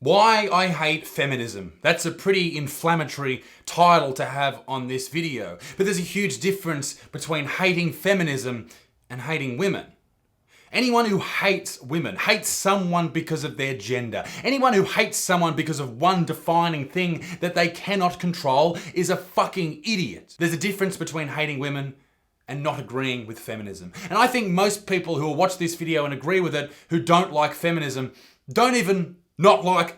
Why I hate feminism. That's a pretty inflammatory title to have on this video. But there's a huge difference between hating feminism and hating women. Anyone who hates women hates someone because of their gender. Anyone who hates someone because of one defining thing that they cannot control is a fucking idiot. There's a difference between hating women and not agreeing with feminism. And I think most people who will watch this video and agree with it, who don't like feminism, don't even not like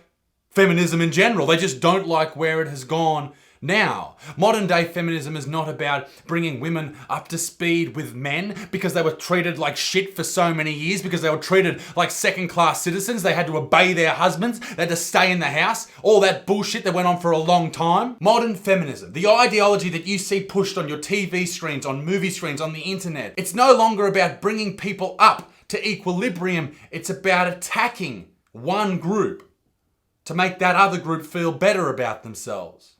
feminism in general. They just don't like where it has gone now. Modern day feminism is not about bringing women up to speed with men because they were treated like shit for so many years, because they were treated like second-class citizens. They had to obey their husbands. They had to stay in the house. All that bullshit that went on for a long time. Modern feminism, the ideology that you see pushed on your TV screens, on movie screens, on the internet, it's no longer about bringing people up to equilibrium. It's about attacking one group to make that other group feel better about themselves.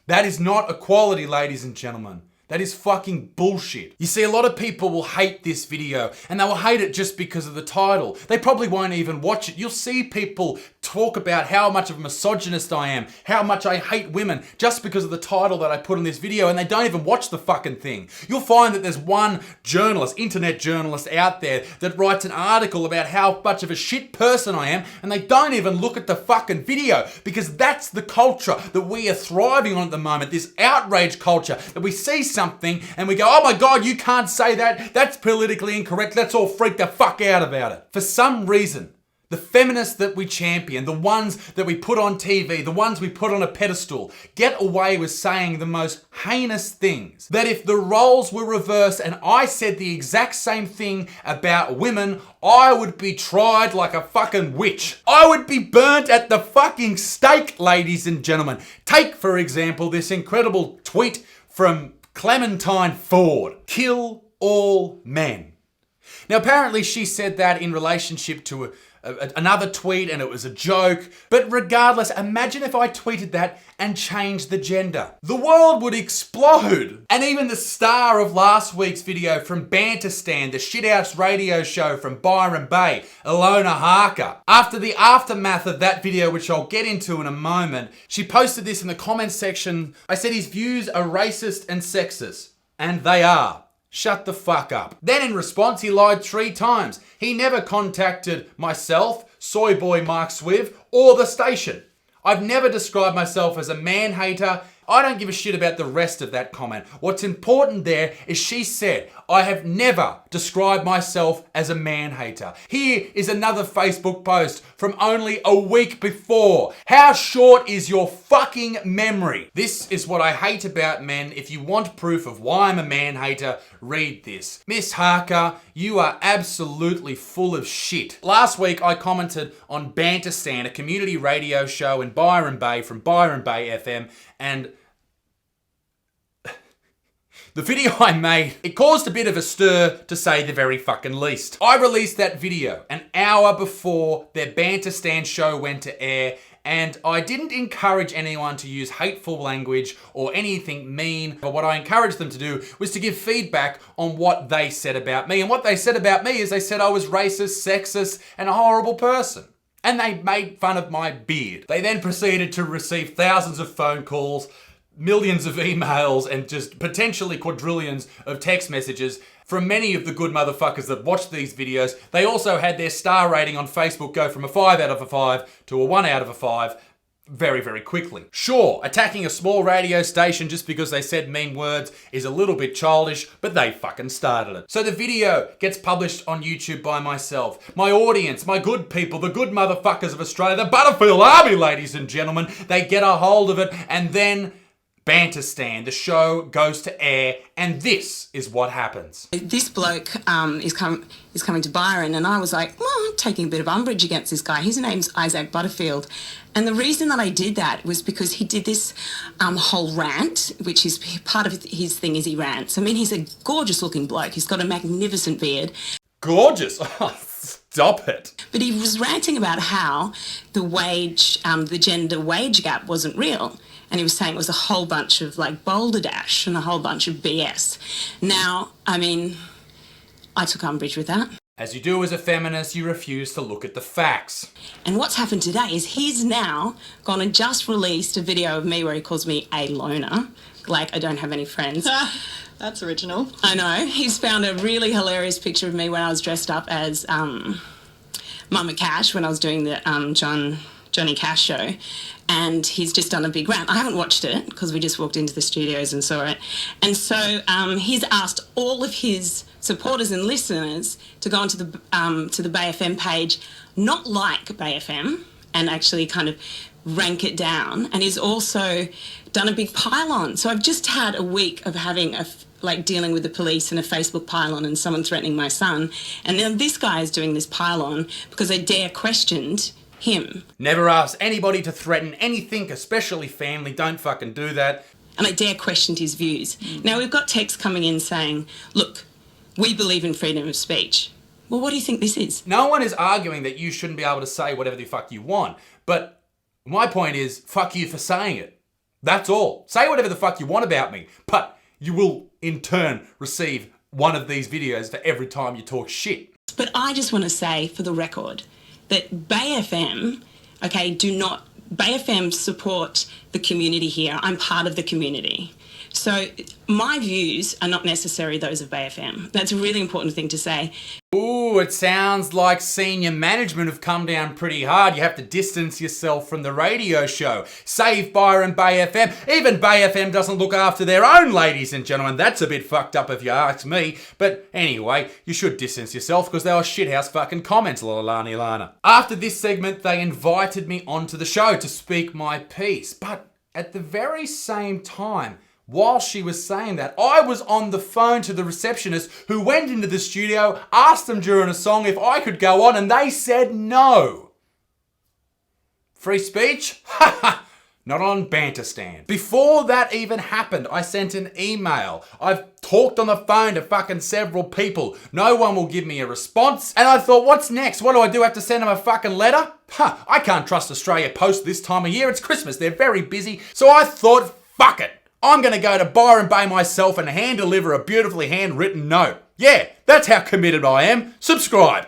That is not equality, ladies and gentlemen. That is fucking bullshit. You see, a lot of people will hate this video, and they will hate it just because of the title. They probably won't even watch it. You'll see people talk about how much of a misogynist I am, how much I hate women, just because of the title that I put on this video, and they don't even watch the fucking thing. You'll find that there's one journalist, internet journalist out there that writes an article about how much of a shit person I am, and they don't even look at the fucking video, because that's the culture that we are thriving on at the moment, this outrage culture, that we see something and we go, oh my God, you can't say that, that's politically incorrect, let's all freak the fuck out about it. For some reason, the feminists that we champion, the ones that we put on TV, the ones we put on a pedestal, get away with saying the most heinous things. That if the roles were reversed and I said the exact same thing about women, I would be tried like a fucking witch. I would be burnt at the fucking stake, ladies and gentlemen. Take, for example, this incredible tweet from Clementine Ford. Kill all men. Now, apparently she said that in relationship to another tweet, and it was a joke. But regardless, imagine if I tweeted that and changed the gender. The world would explode. And even the star of last week's video from Banterstan, the shithouse radio show from Byron Bay, Ilona Harker, after the aftermath of that video, which I'll get into in a moment, she posted this in the comments section. I said his views are racist and sexist. And they are. Shut the fuck up. Then in response, he lied 3 times. He never contacted myself, Soy Boy Mark Swiv, or the station. I've never described myself as a man-hater. I don't give a shit about the rest of that comment. What's important there is she said, I have never described myself as a man-hater. Here is another Facebook post from only a week before. How short is your fucking memory? This is what I hate about men. If you want proof of why I'm a man-hater, read this. Miss Harker, you are absolutely full of shit. Last week I commented on Banterstan, a community radio show in Byron Bay from Byron Bay FM, and the video I made, it caused a bit of a stir, to say the very fucking least. I released that video an hour before their Banterstan show went to air, and I didn't encourage anyone to use hateful language or anything mean, but what I encouraged them to do was to give feedback on what they said about me. And what they said about me is they said I was racist, sexist, and a horrible person. And they made fun of my beard. They then proceeded to receive thousands of phone calls, millions of emails, and just potentially quadrillions of text messages from many of the good motherfuckers that watch these videos. They also had their star rating on Facebook go from a 5 out of 5 to a 1 out of 5 very, very quickly. Sure, attacking a small radio station just because they said mean words is a little bit childish, but they fucking started it. So the video gets published on YouTube by myself. My audience, my good people, the good motherfuckers of Australia, the Butterfield army, ladies and gentlemen, they get a hold of it, and then Banterstan, the show goes to air, and this is what happens. This bloke is coming to Byron, and I was like, well, I'm taking a bit of umbrage against this guy. His name's Butterfield. And the reason that I did that was because he did this whole rant, which is part of his thing is he rants. I mean, he's a gorgeous looking bloke. He's got a magnificent beard. Gorgeous? Oh, stop it. But he was ranting about how the gender wage gap wasn't real. And he was saying it was a whole bunch of like balderdash and a whole bunch of BS. Now, I mean, I took umbrage with that. As you do as a feminist, you refuse to look at the facts. And what's happened today is he's now gone and just released a video of me where he calls me a loner, like I don't have any friends. That's original. I know. He's found a really hilarious picture of me when I was dressed up as Mama Cash when I was doing the Johnny Cash show, and he's just done a big rant. I haven't watched it because we just walked into the studios and saw it. And so he's asked all of his supporters and listeners to go onto the Bay FM page, not like Bay FM, and actually kind of rank it down. And he's also done a big pile-on. So I've just had a week of having dealing with the police and a Facebook pile-on and someone threatening my son. And now this guy is doing this pile-on because I dare questioned him. Never ask anybody to threaten anything, especially family. Don't fucking do that. And I dare questioned his views. Now we've got texts coming in saying, look, we believe in freedom of speech. Well, what do you think this is? No one is arguing that you shouldn't be able to say whatever the fuck you want. But my point is, fuck you for saying it. That's all. Say whatever the fuck you want about me. But you will, in turn, receive one of these videos for every time you talk shit. But I just want to say, for the record, that Bay FM, Bay FM support the community here. I'm part of the community. So my views are not necessarily those of Bay FM. That's a really important thing to say. Ooh, it sounds like senior management have come down pretty hard. You have to distance yourself from the radio show. Save Byron Bay FM. Even Bay FM doesn't look after their own, ladies and gentlemen. That's a bit fucked up if you ask me. But anyway, you should distance yourself because they were shithouse fucking comments, Lana. After this segment, they invited me onto the show to speak my piece. But at the very same time, while she was saying that, I was on the phone to the receptionist who went into the studio, asked them during a song if I could go on, and they said no. Free speech? Ha ha! Not on Banterstan. Before that even happened, I sent an email. I've talked on the phone to fucking several people. No one will give me a response. And I thought, what's next? What do? Have to send them a fucking letter? I can't trust Australia Post this time of year. It's Christmas. They're very busy. So I thought, fuck it. I'm going to go to Byron Bay myself and hand deliver a beautifully handwritten note. Yeah, that's how committed I am. Subscribe.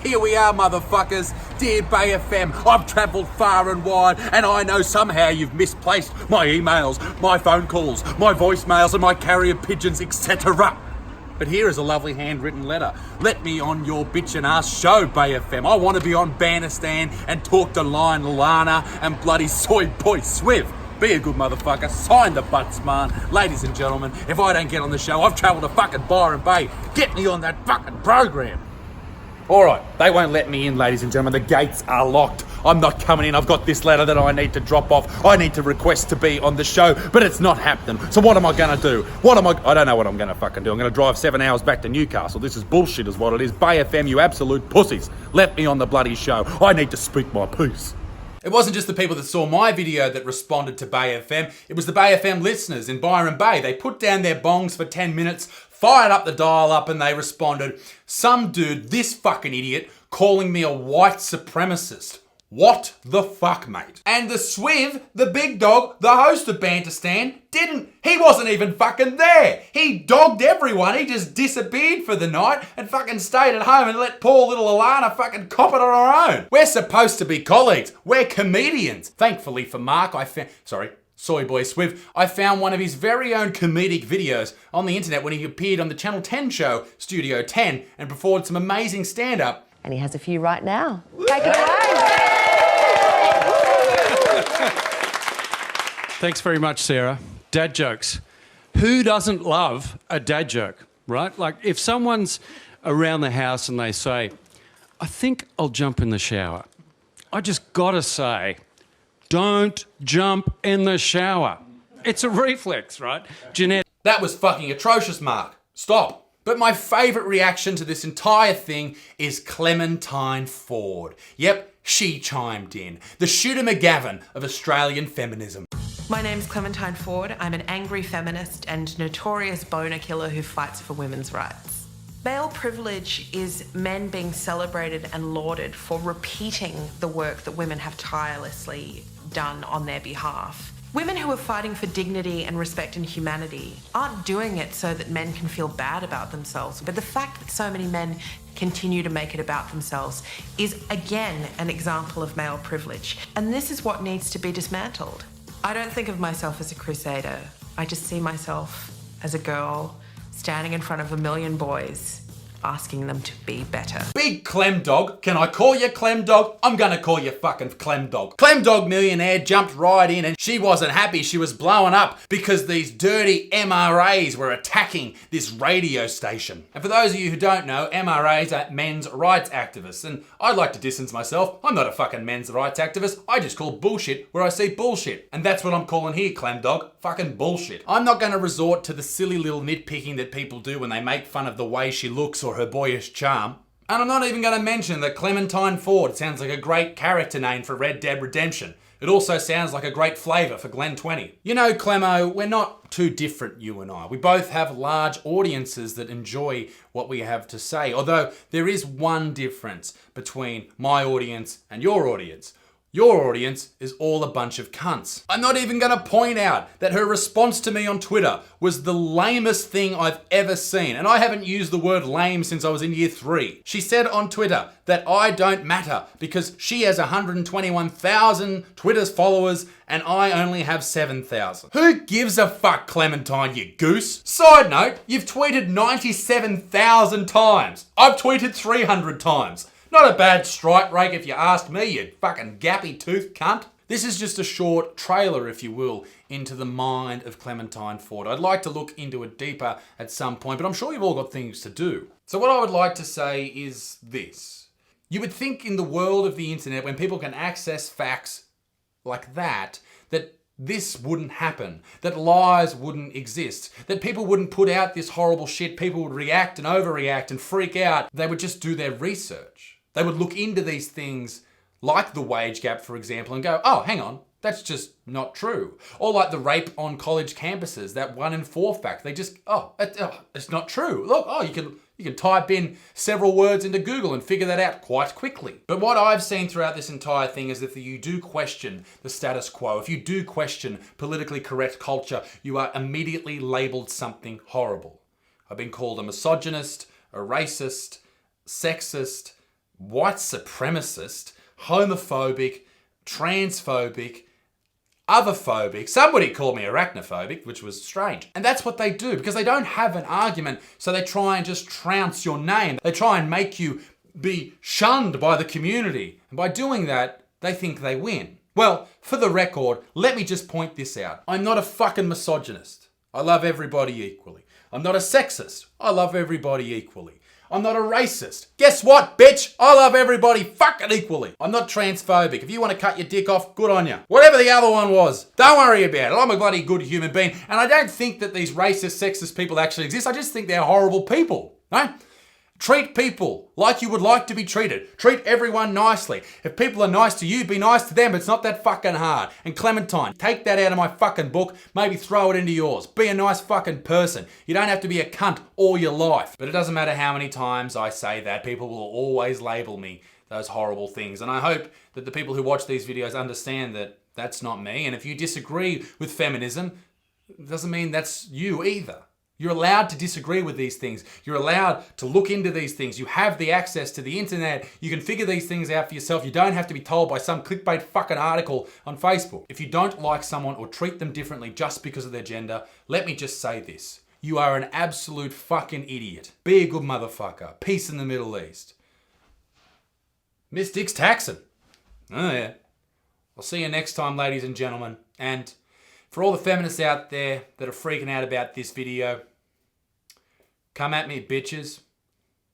Here we are, motherfuckers. Dear Bay FM, I've travelled far and wide, and I know somehow you've misplaced my emails, my phone calls, my voicemails, and my carrier pigeons, etc. But here is a lovely handwritten letter. Let me on your bitch and ass show, Bay FM. I want to be on Banterstan and talk to Lion Lana and bloody Soy Boy Swiv. Be a good motherfucker. Sign the butts, man. Ladies and gentlemen, if I don't get on the show, I've travelled to fucking Byron Bay. Get me on that fucking program. Alright, they won't let me in, ladies and gentlemen. The gates are locked. I'm not coming in. I've got this letter that I need to drop off. I need to request to be on the show, but it's not happening. So what am I going to do? I don't know what I'm going to fucking do. I'm going to drive 7 hours back to Newcastle. This is bullshit is what it is. Bay FM, you absolute pussies. Let me on the bloody show. I need to speak my piece. It wasn't just the people that saw my video that responded to Bay FM. It was the Bay FM listeners in Byron Bay. They put down their bongs for 10 minutes, fired up the dial up, and they responded, some dude, this fucking idiot, calling me a white supremacist. What the fuck, mate? And the Swiv, the big dog, the host of Banterstan, he wasn't even fucking there. He dogged everyone. He just disappeared for the night and fucking stayed at home and let poor little Alana fucking cop it on her own. We're supposed to be colleagues. We're comedians. Thankfully for Mark, Soy Boy Swiv, I found one of his very own comedic videos on the internet when he appeared on the Channel 10 show, Studio 10, and performed some amazing stand-up. And he has a few right now. Take it away. Thanks very much, Sarah. Dad jokes. Who doesn't love a dad joke, right? Like if someone's around the house and they say, I think I'll jump in the shower. I just gotta say, don't jump in the shower. It's a reflex, right? Jeanette. That was fucking atrocious, Mark. Stop. But my favourite reaction to this entire thing is Clementine Ford. Yep, she chimed in. The Shooter McGavin of Australian feminism. My name's Clementine Ford. I'm an angry feminist and notorious boner killer who fights for women's rights. Male privilege is men being celebrated and lauded for repeating the work that women have tirelessly done on their behalf. Women who are fighting for dignity and respect and humanity aren't doing it so that men can feel bad about themselves. But the fact that so many men continue to make it about themselves is, again, an example of male privilege. And this is what needs to be dismantled. I don't think of myself as a crusader. I just see myself as a girl standing in front of a million boys, asking them to be better. Big Clem Dog. Can I call you Clem Dog? I'm gonna call you fucking Clem Dog. Clem Dog Millionaire jumped right in and she wasn't happy. She was blowing up because these dirty MRAs were attacking this radio station. And for those of you who don't know, MRAs are men's rights activists. And I'd like to distance myself. I'm not a fucking men's rights activist. I just call bullshit where I see bullshit. And that's what I'm calling here, Clem Dog. Fucking bullshit. I'm not gonna resort to the silly little nitpicking that people do when they make fun of the way she looks or her boyish charm. And I'm not even going to mention that Clementine Ford sounds like a great character name for Red Dead Redemption. It also sounds like a great flavour for Glen 20. You know, Clemo, we're not too different, you and I. We both have large audiences that enjoy what we have to say, although there is one difference between my audience and your audience. Your audience is all a bunch of cunts. I'm not even gonna point out that her response to me on Twitter was the lamest thing I've ever seen. And I haven't used the word lame since I was in year 3. She said on Twitter that I don't matter because she has 121,000 Twitter's followers and I only have 7,000. Who gives a fuck, Clementine, you goose? Side note, you've tweeted 97,000 times. I've tweeted 300 times. Not a bad strike rate if you ask me, you fucking gappy tooth cunt. This is just a short trailer, if you will, into the mind of Clementine Ford. I'd like to look into it deeper at some point, but I'm sure you've all got things to do. So what I would like to say is this. You would think in the world of the internet, when people can access facts like that this wouldn't happen, that lies wouldn't exist, that people wouldn't put out this horrible shit, people would react and overreact and freak out. They would just do their research. They would look into these things like the wage gap, for example, and go, oh, hang on, that's just not true. Or like the rape on college campuses, that 1 in 4 fact. They just, it's not true. Look, you can type in several words into Google and figure that out quite quickly. But what I've seen throughout this entire thing is that if you do question the status quo, if you do question politically correct culture, you are immediately labelled something horrible. I've been called a misogynist, a racist, sexist, white supremacist, homophobic, transphobic, otherphobic. Somebody called me arachnophobic, which was strange. And that's what they do, because they don't have an argument, so they try and just trounce your name. They try and make you be shunned by the community. And by doing that, they think they win. Well, for the record, let me just point this out. I'm not a fucking misogynist. I love everybody equally. I'm not a sexist. I love everybody equally. I'm not a racist. Guess what, bitch? I love everybody fucking equally. I'm not transphobic. If you want to cut your dick off, good on you. Whatever the other one was, don't worry about it. I'm a bloody good human being. And I don't think that these racist, sexist people actually exist. I just think they're horrible people. No? Treat people like you would like to be treated. Treat everyone nicely. If people are nice to you, be nice to them. It's not that fucking hard. And Clementine, take that out of my fucking book. Maybe throw it into yours. Be a nice fucking person. You don't have to be a cunt all your life. But it doesn't matter how many times I say that. People will always label me those horrible things. And I hope that the people who watch these videos understand that that's not me. And if you disagree with feminism, it doesn't mean that's you either. You're allowed to disagree with these things. You're allowed to look into these things. You have the access to the internet. You can figure these things out for yourself. You don't have to be told by some clickbait fucking article on Facebook. If you don't like someone or treat them differently just because of their gender, let me just say this. You are an absolute fucking idiot. Be a good motherfucker. Peace in the Middle East. Miss Dick's taxing. Oh yeah. I'll see you next time, ladies and gentlemen. And for all the feminists out there that are freaking out about this video, come at me, bitches.